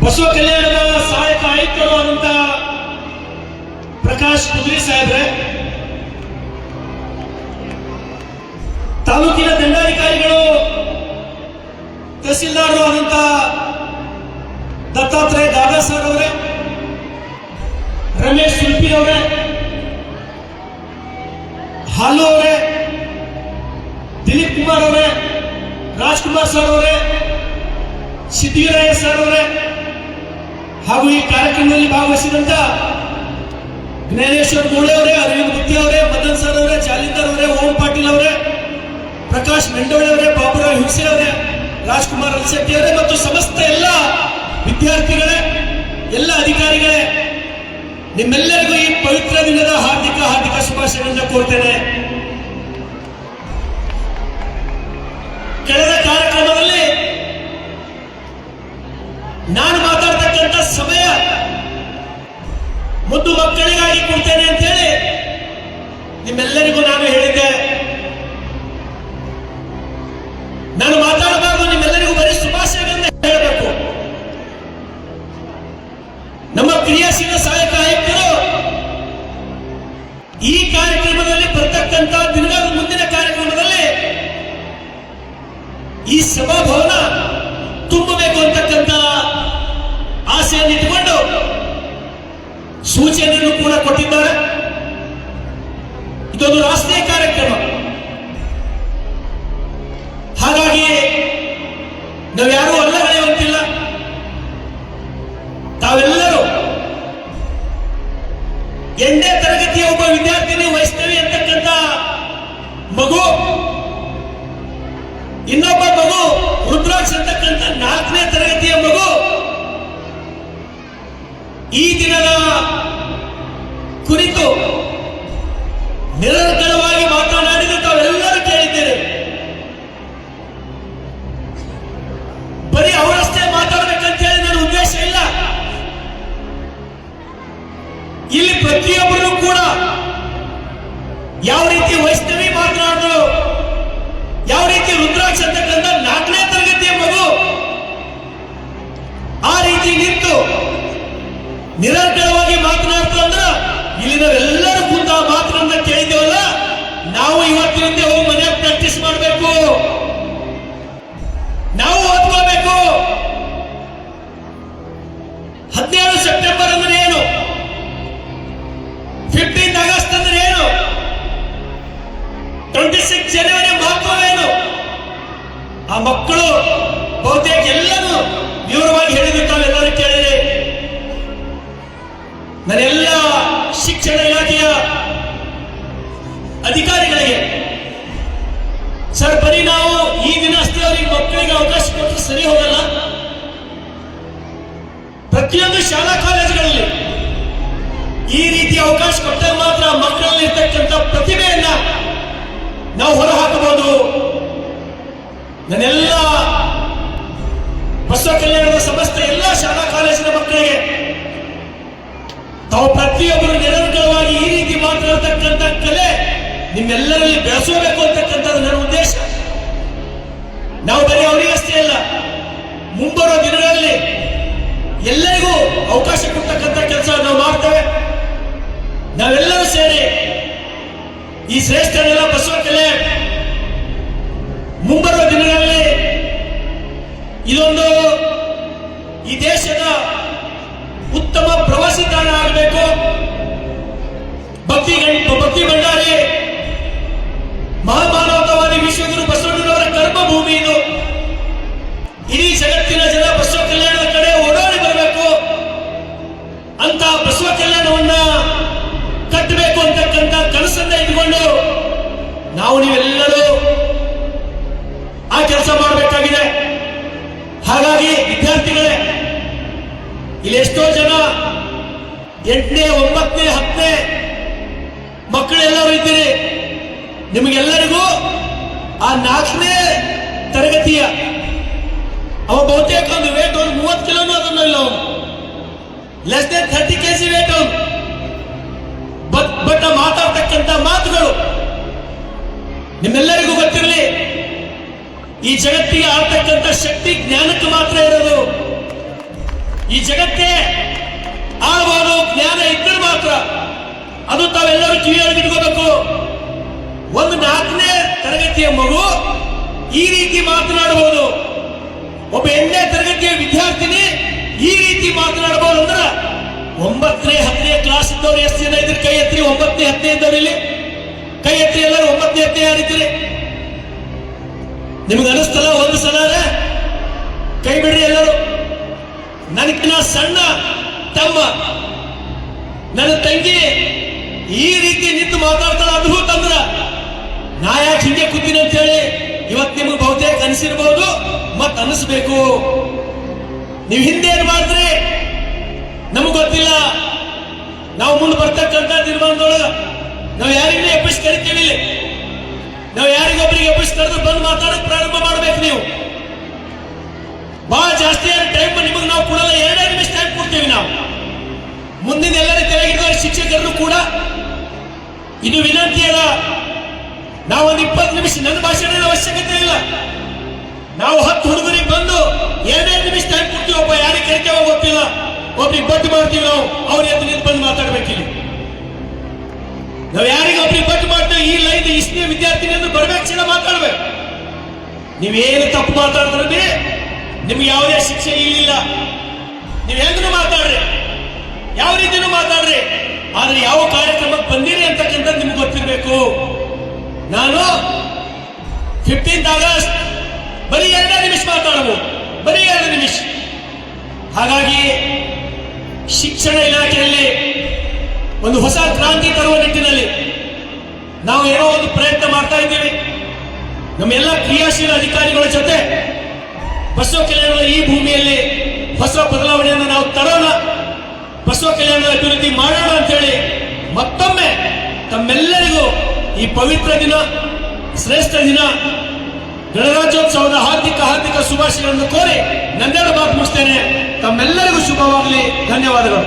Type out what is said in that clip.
ಬಸವ ಕಲ್ಯಾಣದ ಸಹಾಯಕ ಆಯುಕ್ತರು ಆದಂತ ಪ್ರಕಾಶ್ ಕುದ್ರಿ ಸಾಹೇಬ್ರೆ, ತಾಲೂಕಿನ ದಂಡಾಧಿಕಾರಿಗಳು ತಹಸೀಲ್ದಾರರು ಆದಂತ ದತ್ತಾತ್ರೇಯ ದಾದಾ ಸರ್ ಅವರೇ, ರಮೇಶ್ ಸುಲ್ಪಿ ಅವರೇ, ಹಾಲು ಅವರೇ, ದಿಲೀಪ್ ಕುಮಾರ್ ಅವರೇ, ರಾಜ್ಕುಮಾರ್ ಸರ್ ಅವರೇ, ಸಿದ್ದಿರಾಯ ಸರ್ ಅವರೇ ಹಾಗೂ ಈ ಕಾರ್ಯಕ್ರಮದಲ್ಲಿ ಭಾಗವಹಿಸಿದಂತ ಜ್ಞಾನೇಶ್ವರ್ ಗೋಳೆ ಅವರೇ, ಅರವಿಂದ್ ಗುತ್ತಿ ಅವರೇ, ಮದನ್ ಸರ್ ಅವರೇ, ಜಾಲಿಂದರ್ ಅವರೇ, ಓಂ ಪಾಟೀಲ್ ಅವರೇ, ಪ್ರಕಾಶ್ ಮೆಂಡೋಳೆ ಅವರೇ, ಬಾಬುರಾವ್ ಹಿಂಸೆ ಅವರೇ, ರಾಜ್ಕುಮಾರ್ ಅಲ್ಸೆಟ್ಟಿ ಅವರೇ ಮತ್ತು ಸಮಸ್ತ ಎಲ್ಲ ವಿದ್ಯಾರ್ಥಿಗಳೇ, ಎಲ್ಲ ಅಧಿಕಾರಿಗಳೇ, ನಿಮ್ಮೆಲ್ಲರಿಗೂ ಈ ಪವಿತ್ರ ದಿನದ ಹಾರ್ದಿಕ ಶುಭಾಶಯಗಳನ್ನು ಕೋರ್ತೇನೆ. ಕಳೆದ ಕಾರ್ಯಕ್ರಮದಲ್ಲಿ ನಾನು ಮಾತಾಡ್ತಕ್ಕಂಥ ಸಮಯ ಮುದ್ದು ಮಕ್ಕಳಿಗಾಗಿ ಕೊಡ್ತೇನೆ ಅಂತ ಹೇಳಿ ನಿಮ್ಮೆಲ್ಲರಿಗೂ ನಾನು ಹೇಳಿದ್ದೆ. ನಾನು ಮಾತಾಡಬಾರ್ದು, ನಿಮ್ಮೆಲ್ಲರಿಗೂ ಬರೀ ಶುಭಾಶಯಗಳನ್ನು ಹೇಳಬೇಕು. ನಮ್ಮ ಕ್ರಿಯಾಶೀಲ ಸಹಾಯಕ ಆಯುಕ್ತರು ಈ ಕಾರ್ಯಕ್ರಮದಲ್ಲಿ ಬರ್ತಕ್ಕಂಥ ದಿನಗಳ ಮುಂದಿನ ಕಾರ್ಯಕ್ರಮದಲ್ಲಿ ಈ ಸಭಾಭವನ ತುಂಬಬೇಕು ಅಂತಕ್ಕಂಥ ಆಸೆಯನ್ನು ಇಟ್ಟುಕೊಂಡು ಸೂಚನೆಯನ್ನು ಕೂಡ ಕೊಟ್ಟಿದ್ದಾರೆ. ಇದೊಂದು ರಾಷ್ಟ್ರೀಯ ಕಾರ್ಯಕ್ರಮ. ಹಾಗಾಗಿ ನಾವ್ಯಾರೂ ಅಲ್ಲಗಳೆಯುವಂತಿಲ್ಲ. ತಾವೆಲ್ಲರೂ 8ನೇ ತರಗತಿಯ ಒಬ್ಬ ವಿದ್ಯಾರ್ಥಿನಿ ವೈಷ್ಣವಿ ಅಂತಕ್ಕಂಥ ಮಗು, ಇನ್ನೊಬ್ಬ ಮಗು ರುದ್ರಾಕ್ಷ ಅಂತಕ್ಕಂಥ 4ನೇ ತರಗತಿಯ ಮಗು ಈ ದಿನದ ಕುರಿತು ನಿರಂತರವಾಗಿ ಮಾತನಾಡಿದ ತಾವೆಲ್ಲರೂ ಕೇಳಿದ್ದೇವೆ. ಬರೀ ಅವರಷ್ಟೇ ಮಾತಾಡಬೇಕಂತ ಹೇಳಿ ನನ್ನ ಉದ್ದೇಶ ಇಲ್ಲ. ಇಲ್ಲಿ ಪ್ರತಿಯೊಬ್ಬರು ಕೂಡ ಯಾವ ರೀತಿ ವೈಷ್ಣವಿ ಮಾತನಾಡಿದ್ರು, ಯಾವ ರೀತಿ ರುದ್ರಾಕ್ಷ ಅಂತಕ್ಕಂಥ 4ನೇ ತರಗತಿಯ ಮಗು ಆ ರೀತಿ ನಿಂತು ನಿರಂತರವಾಗಿ ಮಾತನಾಡ್ತಾ ಅಂದ್ರೆ ಇಲ್ಲಿ ನಾವೆಲ್ಲರೂ ಕೂತ ಮಾತನ್ನ ಕೇಳಿದ್ದೇವಲ್ಲ, ನಾವು ಇವತ್ತಿನಿಂದ ಹೋಗಿ ಮನೆಯಾಗ ಪ್ರಾಕ್ಟೀಸ್ ಮಾಡಬೇಕು, ನಾವು ಓದ್ಕೋಬೇಕು. 17 ಸೆಪ್ಟೆಂಬರ್ ಅಂದ್ರೆ ಏನು, 15 ಆಗಸ್ಟ್ ಅಂದ್ರೆ ಏನು, 26 ಜನವರಿ ಮಹತ್ವವೇನು, ಆ ಮಕ್ಕಳು ಬಹುತೇಕ ಎಲ್ಲರೂ ವಿವರವಾಗಿ ಹೇಳಿದ್ರು, ತಾವೆಲ್ಲರೂ ಕೇಳಿದೆ. ನನ್ನೆಲ್ಲ ಶಿಕ್ಷಣ ಇಲಾಖೆಯ ಅಧಿಕಾರಿಗಳಿಗೆ ಸರ್, ಬರೀ ನಾವು ಈ ದಿನ ಅಷ್ಟೇ ಅವರಿಗೆ ಮಕ್ಕಳಿಗೆ ಅವಕಾಶ ಕೊಟ್ಟರೆ ಸರಿ ಹೋಗಲ್ಲ. ಪ್ರತಿಯೊಂದು ಶಾಲಾ ಕಾಲೇಜುಗಳಲ್ಲಿ ಈ ರೀತಿ ಅವಕಾಶ ಕೊಟ್ಟರೆ ಮಾತ್ರ ಮಕ್ಕಳಲ್ಲಿ ಇರ್ತಕ್ಕಂಥ ಪ್ರತಿಭೆಯನ್ನ ನಾವು ಹೊರಹಾಕಬಹುದು. ನನ್ನೆಲ್ಲ ಬಸವ ಕಲ್ಯಾಣದ ಸಮಸ್ತ ಎಲ್ಲ ಶಾಲಾ ಕಾಲೇಜಿನ ಮಕ್ಕಳಿಗೆ ತಾವು ಪ್ರತಿಯೊಬ್ಬರು ನಿರಂತರವಾಗಿ ಈ ರೀತಿ ಮಾತನಾಡತಕ್ಕಂಥ ಕಲೆ ನಿಮ್ಮೆಲ್ಲರಲ್ಲಿ ಬೆಳೆಸಬೇಕು ಅಂತಕ್ಕಂಥದ್ದು ನನ್ನ ಉದ್ದೇಶ. ನಾವು ಬರೀ ಅವರಿಗಷ್ಟೇ ಅಲ್ಲ, ಮುಂಬರುವ ದಿನಗಳಲ್ಲಿ ಎಲ್ಲರಿಗೂ ಅವಕಾಶ ಕೊಡ್ತಕ್ಕಂಥ ಕೆಲಸ ನಾವು ಮಾಡ್ತೇವೆ. ನಾವೆಲ್ಲರೂ ಸೇರಿ ಈ ಶ್ರೇಷ್ಠನೆಲ್ಲ ಬಸವ ಕಲೆ ಮುಂಬರುವ ದಿನಗಳಲ್ಲಿ ಇದೊಂದು ಈ ದೇಶದ ಉತ್ತಮ ಪ್ರವಾಸಿ ತಾಣ ಆಗಬೇಕು. ಭಕ್ತಿ ಭಂಡಾರಿ ಮಹಾಮಾನವತಾವಾದಿ ವಿಶ್ವಗುರು ಬಸವಣ್ಣನವರ ಕರ್ಮಭೂಮಿ ಇದು. ಇಡೀ ಜಗತ್ತಿನ ಜನ ಬಸವ ಕಲ್ಯಾಣದ ಕಡೆ ಓಡಾಡಿ ಬರಬೇಕು, ಅಂತ ಬಸವ ಕಲ್ಯಾಣವನ್ನ ಕಟ್ಟಬೇಕು ಅಂತಕ್ಕಂಥ ಕನಸನ್ನ ಇಟ್ಕೊಂಡು ನಾವು ನೀವೆಲ್ಲರೂ ಆ ಕೆಲಸ ಮಾಡಬೇಕಾಗಿದೆ. ಹಾಗಾಗಿ ವಿದ್ಯಾರ್ಥಿಗಳೇ, ಇಲ್ಲಿ ಎಷ್ಟೋ ಜನ 8ನೇ 9ನೇ 10ನೇ ಮಕ್ಕಳೆಲ್ಲರೂ ಇದ್ದೀರಿ. ನಿಮಗೆಲ್ಲರಿಗೂ ಆ 4ನೇ ತರಗತಿಯ ಅವ ಬಹುತೇಕ ಒಂದು ವೇಟ್ ಒಂದು 30 ಕಿಲೋನು ಅದನ್ನು ಇಲ್ಲ, ಅವನು ಲೆಸ್ ದೆನ್ 30 kg ವೇಟ್ ಅವನು. ಬಟ್ ಮಾತಾಡ್ತಕ್ಕಂಥ ಮಾತುಗಳು ನಿಮ್ಮೆಲ್ಲರಿಗೂ ಗೊತ್ತಿರಲಿ, ಈ ಜಗತ್ತಿಗೆ ಆಡ್ತಕ್ಕಂಥ ಶಕ್ತಿ ಜ್ಞಾನಕ್ಕೆ ಮಾತ್ರ ಇರೋದು. ಈ ಜಗತ್ತೇ ಆಳ್ಬೋದು ಜ್ಞಾನ ಇದ್ದರೆ ಮಾತ್ರ. ಅದು ತಾವೆಲ್ಲರೂ ಕಿವಿಯಲ್ಲಿ ಇಟ್ಕೋಬೇಕು. ಒಂದು 4ನೇ ತರಗತಿಯ ಮಗು ಈ ರೀತಿ ಮಾತನಾಡಬಹುದು, ಒಬ್ಬ 8ನೇ ತರಗತಿಯ ವಿದ್ಯಾರ್ಥಿನಿ ಈ ರೀತಿ ಮಾತನಾಡಬಹುದು ಅಂದ್ರೆ 9ನೇ 10ನೇ ಕ್ಲಾಸ್ ಇದ್ದವ್ರು ಎಷ್ಟು ಜನ ಇದ್ರಿ? ಕೈ ಎತ್ತಿ. 9ನೇ 10ನೇ ಇದ್ದವ್ರು ಇಲ್ಲಿ ಕೈ ಎತ್ತಿ. ಎಲ್ಲರೂ 9ನೇ 10ನೇ ಯಾರಿದ್ದೀರಿ? ನಿಮ್ಗೆ ಅನಿಸ್ತಲ್ಲ ಒಂದು ಸಲ ಕೈ ಬಿಡ್ರಿ ಎಲ್ಲರೂ. ನನಗಿನ್ನ ಸಣ್ಣ ತಮ್ಮ ನನ್ನ ತಂಗಿ ಈ ರೀತಿ ನಿಂತು ಮಾತಾಡ್ತಾಳ ಅದ್ಭುತ ಅಂದ್ರ ನಾ ಯಾಕೆ ಹಿಂಗೆ ಕೂತೀನಿ ಅಂತ ಹೇಳಿ ಇವತ್ತು ನಿಮ್ಗೆ ಬಹುತೇಕ ಅನಿಸಿರ್ಬಹುದು, ಮತ್ ಅನಿಸ್ಬೇಕು. ನೀವು ಹಿಂದೆ ಏನ್ ಮಾಡಿದ್ರಿ ನಮಗ್ ಗೊತ್ತಿಲ್ಲ. ನಾವು ಮುಂದೆ ಬರ್ತಕ್ಕಂಥ ತೀರ್ಮಾನದೊಳಗ ನಾವು ಯಾರಿಗೂ ಎಬ್ಬಿಸಿ ಕರಿತೀವಿ. ನಾವು ಯಾರಿಗೊಬ್ಬರಿಗೆ ಎಬ್ಬಿಸಿ ಕರೆದು ಬಂದು ಮಾತಾಡಕ್ ಪ್ರಾರಂಭ ಮಾಡ್ಬೇಕು. ನೀವು ಬಹಳ ಜಾಸ್ತಿ ಟೈಮ್ ನಿಮಗೆ ನಾವು ಕೊಡಲ್ಲ, 2 ನಿಮಿಷ ಟೈಮ್ ಕೊಡ್ತೀವಿ. ನಾವು ಮುಂದಿನ ಎಲ್ಲರ ಕೆಳಗಿರುವ ಶಿಕ್ಷಕರನ್ನು ಕೂಡ ಇದು ವಿನಂತಿ ಅದ. ನಾವೊಂದು 20 ನಿಮಿಷ, ನನ್ನ ಭಾಷಣದ ಅವಶ್ಯಕತೆ ಇಲ್ಲ. ನಾವು 10 ಹುಡುಗರಿಗೆ ಬಂದು 2 ನಿಮಿಷ ಟೈಮ್ ಕೊಡ್ತೀವಿ. ಒಬ್ಬ ಯಾರಿಗೆ ಕರಿತೇವೋ ಗೊತ್ತಿಲ್ಲ, ಒಬ್ರಿಗೆ ಬಟ್ಟು ಮಾಡ್ತೀವಿ. ನಾವು ಅವ್ರ ಎದ್ದು ನಿಂತು ಬಂದು ಮಾತಾಡ್ಬೇಕಿಲ್ಲ. ನಾವು ಯಾರಿಗೆ ಒಬ್ರಿಗೆ ಬಟ್ಟು ಮಾಡ್ತೇವೆ ಈ ಲೈನ್ ಇಷ್ಟನೇ ವಿದ್ಯಾರ್ಥಿನಿ ಅಂದ್ರೆ ಬರ್ಬೇಕು, ಚಿನ್ನ ಮಾತಾಡ್ಬೇಕು. ನೀವೇನು ತಪ್ಪು ಮಾತಾಡಿದ್ರೆ ನಿಮ್ಗೆ ಯಾವುದೇ ಶಿಕ್ಷೆ ಇಲ್ಲ. ನೀವು ಹೆಂಗನು ಮಾತಾಡ್ರಿ, ಯಾವ ರೀತಿನೂ ಮಾತಾಡ್ರಿ, ಆದ್ರೆ ಯಾವ ಕಾರ್ಯಕ್ರಮಕ್ಕೆ ಬಂದಿರಿ ಅಂತಕ್ಕಂಥ ನಿಮ್ಗೆ ಗೊತ್ತಿರಬೇಕು. ನಾನು 15th ಆಗಸ್ಟ್ ಬರೀ 2 ನಿಮಿಷ ಮಾತಾಡಬಹುದು, ಬರೀ 2 ನಿಮಿಷ. ಹಾಗಾಗಿ ಶಿಕ್ಷಣ ಇಲಾಖೆಯಲ್ಲಿ ಒಂದು ಹೊಸ ಕ್ರಾಂತಿ ತರುವ ನಿಟ್ಟಿನಲ್ಲಿ ನಾವು ಏನೋ ಒಂದು ಪ್ರಯತ್ನ ಮಾಡ್ತಾ ಇದ್ದೀವಿ. ನಮ್ಮೆಲ್ಲ ಕ್ರಿಯಾಶೀಲ ಅಧಿಕಾರಿಗಳ ಜೊತೆ ಬಸವ ಕಲ್ಯಾಣದ ಈ ಭೂಮಿಯಲ್ಲಿ ಹೊಸ ಬದಲಾವಣೆಯನ್ನು ನಾವು ತರೋಣ, ಬಸವ ಕಲ್ಯಾಣದ ಅಭಿವೃದ್ಧಿ ಮಾಡೋಣ ಅಂತೇಳಿ ಮತ್ತೊಮ್ಮೆ ತಮ್ಮೆಲ್ಲರಿಗೂ ಈ ಪವಿತ್ರ ದಿನ, ಶ್ರೇಷ್ಠ ದಿನ, ಗಣರಾಜ್ಯೋತ್ಸವದ ಹಾರ್ದಿಕ ಶುಭಾಶಯಗಳನ್ನು ಕೋರಿ ನನ್ನೆರಡು ಮಾತು ಮುಗಿಸ್ತೇನೆ. ತಮ್ಮೆಲ್ಲರಿಗೂ ಶುಭವಾಗಲಿ. ಧನ್ಯವಾದಗಳು.